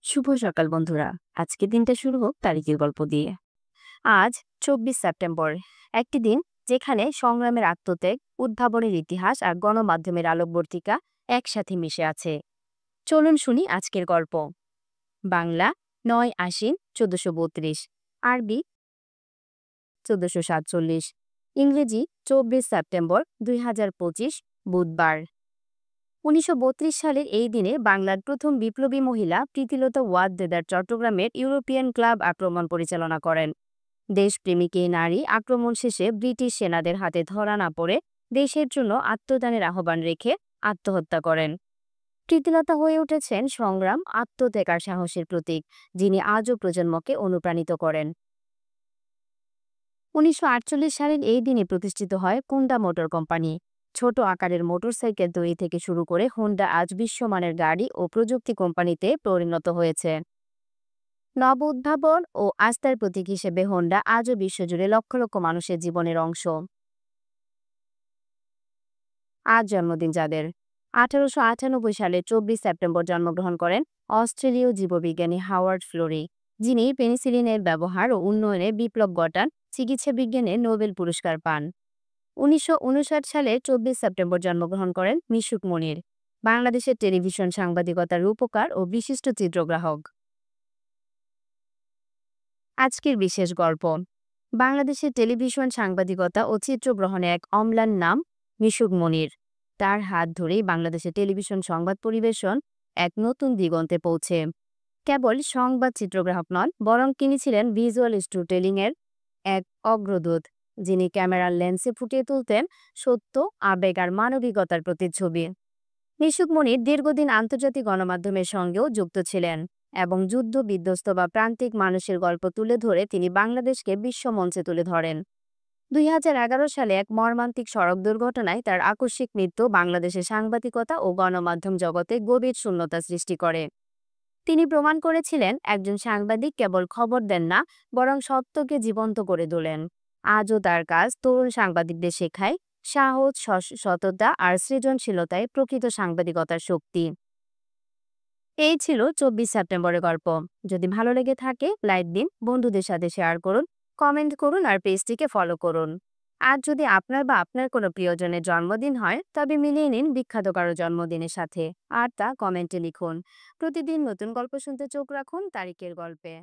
শুভ সকাল বন্ধুরা। আজকে দিনটা শুরু হোক তারিখের গল্প দিয়ে। আজ ২৪ সেপ্টেম্বর, একটি দিন যেখানে সংগ্রামের আত্মত্যাগ, উদ্ভাবনের ইতিহাস আর গণমাধ্যমের আলোকবর্তিকা একসাথে মিশে আছে। চলুন শুনি আজকের গল্প। বাংলা ৯ আশ্বিন ১৪৩২, আরবি ১৪৪৭, ইংরেজি ২৪ সেপ্টেম্বর ২০২৫, বুধবার। ১৯৩২ সালের এই দিনে বাংলার প্রথম বিপ্লবী মহিলা প্রীতিলতা ওয়াদ্দেদার চট্টগ্রামের ইউরোপিয়ান ক্লাব আক্রমণ পরিচালনা করেন। দেশপ্রেমিক এই নারী আক্রমণ শেষে ব্রিটিশ সেনাদের হাতে ধরা না পড়ে দেশের জন্য আত্মদানের আহ্বান রেখে আত্মহত্যা করেন। প্রীতিলতা হয়ে উঠেছেন সংগ্রাম, আত্মত্যাগ আর সাহসের প্রতীক, যিনি আজও প্রজন্মকে অনুপ্রাণিত করেন। ১৯৪৮ সালের এই দিনে প্রতিষ্ঠিত হয় হোন্ডা মোটর কোম্পানি। ছোট আকারের মোটরসাইকেল তৈরি থেকে শুরু করে হোন্ডা আজ বিশ্বমানের গাড়ি ও প্রযুক্তি কোম্পানিতে পরিণত হয়েছে। নব উদ্ভাবন ও আস্থার প্রতীক হিসেবে হোন্ডা আজও বিশ্বজুড়ে লক্ষ লক্ষ মানুষের জীবনের অংশ। আজ জন্মদিন যাদের: ১৮৯৮ সালে ২৪ সেপ্টেম্বর জন্মগ্রহণ করেন অস্ট্রেলীয় জীববিজ্ঞানী হাওয়ার্ড ফ্লোরি, যিনি পেনিসিলিনের ব্যবহার ও উন্নয়নে বিপ্লব ঘটান, চিকিৎসা বিজ্ঞানে নোবেল পুরস্কার পান। ১৯৫৯ সালে ২৪ সেপ্টেম্বর জন্মগ্রহণ করেন মিশুক মনির, বাংলাদেশের টেলিভিশন সাংবাদিকতার রূপকার ও বিশিষ্ট চিত্রগ্রাহক। আজকের বিশেষ গল্প: বাংলাদেশের টেলিভিশন সাংবাদিকতা ও চিত্রগ্রহণে এক অম্লান নাম মিশুক মনির। তার হাত ধরেই বাংলাদেশের টেলিভিশন সংবাদ পরিবেশন এক নতুন দিগন্তে পৌঁছে। কেবল সংবাদ চিত্রগ্রাহক নন, বরং তিনি ছিলেন ভিজুয়াল স্টোরি টেলিং এর এক অগ্রদূত, যিনি ক্যামেরার লেন্সে ফুটিয়ে তুলতেন সত্য, আবেগ আর মানবিকতার প্রতিচ্ছবি। মিশুক মনির দীর্ঘদিন আন্তর্জাতিক গণমাধ্যমের সঙ্গেও যুক্ত ছিলেন এবং যুদ্ধ বিধ্বস্ত বা প্রান্তিক মানুষের গল্প তুলে ধরে তিনি বাংলাদেশকে বিশ্বমঞ্চে তুলে ধরেন। ২০১১ সালে এক মর্মান্তিক সড়ক দুর্ঘটনায় তার আকস্মিক মৃত্যু বাংলাদেশের সাংবাদিকতা ও গণমাধ্যম জগতে গভীর শূন্যতা সৃষ্টি করে। তিনি প্রমাণ করেছিলেন একজন সাংবাদিক কেবল খবর দেন না, বরং সত্যকে জীবন্ত করে তোলেন। আজও তার কাজ তরুণ সাংবাদিকদের শেখায় সাহস, সততা আর সৃজনশীলতায় প্রকৃত সাংবাদিকতার শক্তি। এই ছিল ২৪ সেপ্টেম্বরের গল্প। যদি ভালো লেগে থাকে লাইক দিন, বন্ধুদের সাথে শেয়ার করুন, কমেন্ট করুন আর পেজটিকে ফলো করুন। আর যদি আপনার বা আপনার কোনো প্রিয়জনের জন্মদিন হয়, তবে মিলিয়ে নিন বিখ্যাত কারো জন্মদিনের সাথে আর তা কমেন্টে লিখুন। প্রতিদিন নতুন গল্প শুনতে চোখ রাখুন তারিখের গল্পে।